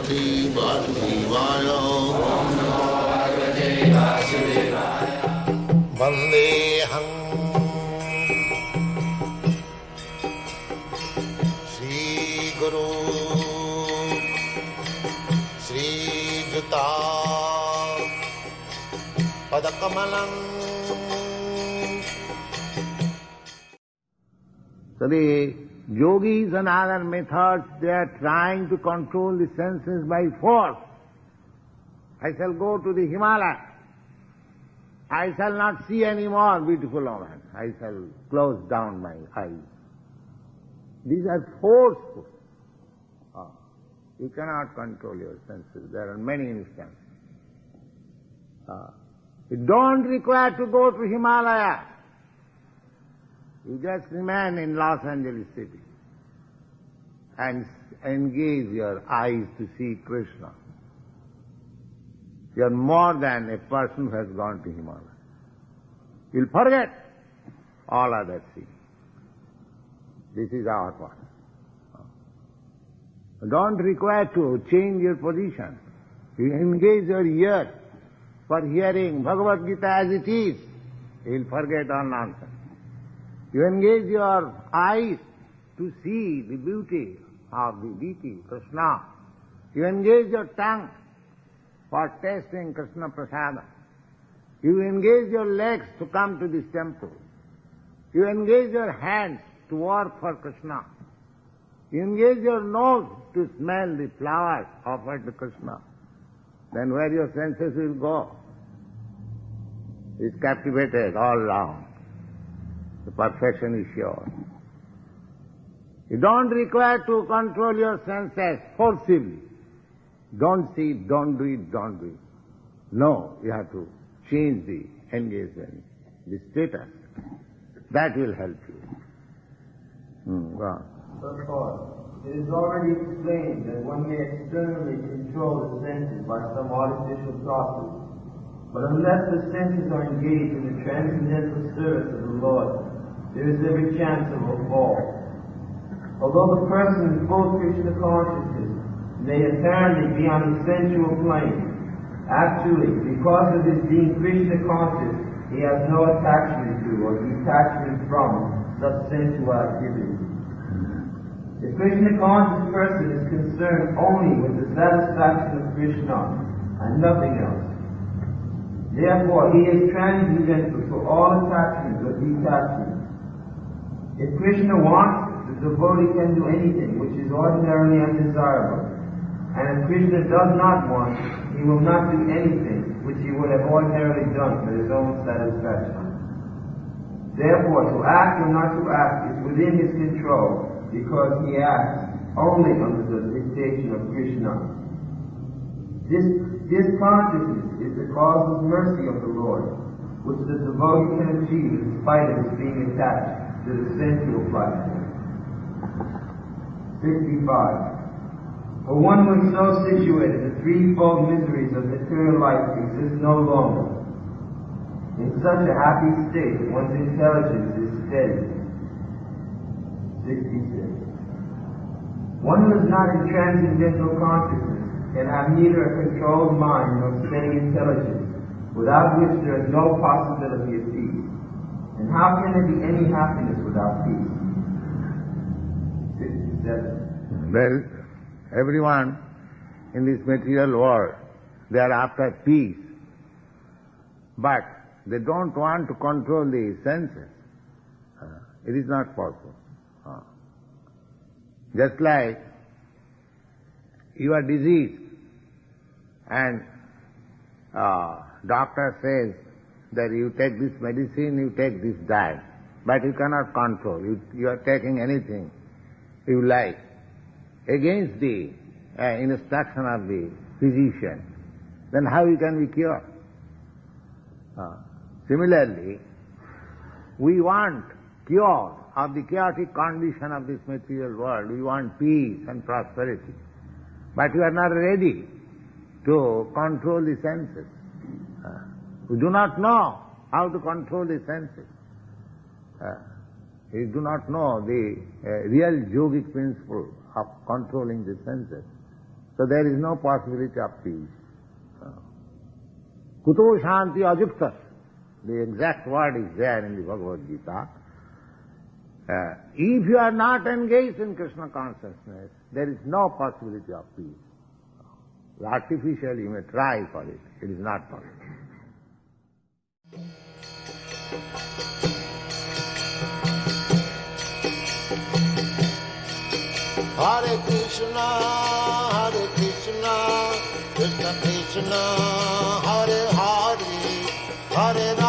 Bhagavate Vasudevaya. Vandeham Sri Guru Sri Juta Padakamalam. So the yogis and other methods, they are trying to control the senses by force. I shall go to the Himalaya. I shall not see any more beautiful women. I shall close down my eyes. These are forceful. You cannot control your senses. There are many instances. You don't require to go to Himalaya. You just remain in Los Angeles City and engage your eyes to see Krishna. You are more than a person who has gone to Himalaya. You'll forget all other things. This is our part. Don't require to change your position. You engage your ear for hearing Bhagavad Gita as it is. You'll forget all nonsense. You engage your eyes to see the beauty of the deity, Krishna. You engage your tongue for tasting Krishna Prasada. You engage your legs to come to this temple. You engage your hands to work for Krishna. You engage your nose to smell the flowers offered to Krishna. Then where your senses will go? It's captivated all round. The perfection is sure. You don't require to control your senses forcibly. Don't see it, don't do it, don't do it. No, you have to change the engagement, the status. That will help you. Go on. First of all, it is already explained that one may externally control the senses by some artificial process. But unless the senses are engaged in the transcendental service of the Lord, there is every chance of a fall. Although the person in full Krishna consciousness may apparently be on the sensual plane, actually, because of his being Krishna conscious, he has no attachment to or detachment from such sensual activity. The Krishna conscious person is concerned only with the satisfaction of Krishna and nothing else. Therefore, he is transcendental for all attachments or detachments. If Krishna wants, the devotee can do anything which is ordinarily undesirable. And if Krishna does not want, he will not do anything which he would have ordinarily done for his own satisfaction. Therefore, to act or not to act is within his control, because he acts only under the dictation of Krishna. This consciousness is the cause of mercy of the Lord, which the devotee can achieve in spite of his being attached to the sensual platform. 65. For one who is so situated, the threefold miseries of material life exist no longer. In such a happy state, one's intelligence is steady. 66. One who is not in transcendental consciousness can have neither a controlled mind nor steady intelligence, without which there is no possibility of peace. And how can there be any happiness without peace? 67. Well, everyone in this material world, they are after peace. But they don't want to control the senses. It is not possible. Just like you are diseased and doctor says that you take this medicine, you take this diet, but you cannot control. You are taking anything you like against the instruction of the physician. Then how you can be cured? Similarly, we want cure of the chaotic condition of this material world. We want peace and prosperity. But we are not ready to control the senses. We do not know how to control the senses. We do not know the real yogic principle of controlling the senses. So there is no possibility of peace. Kuto shanti ajukta. The exact word is there in the Bhagavad Gita. If you are not engaged in Krishna consciousness, there is no possibility of peace. Artificially you may try for it. It is not possible. Hare Krishna, Krishna Krishna, Hare Hare, Hare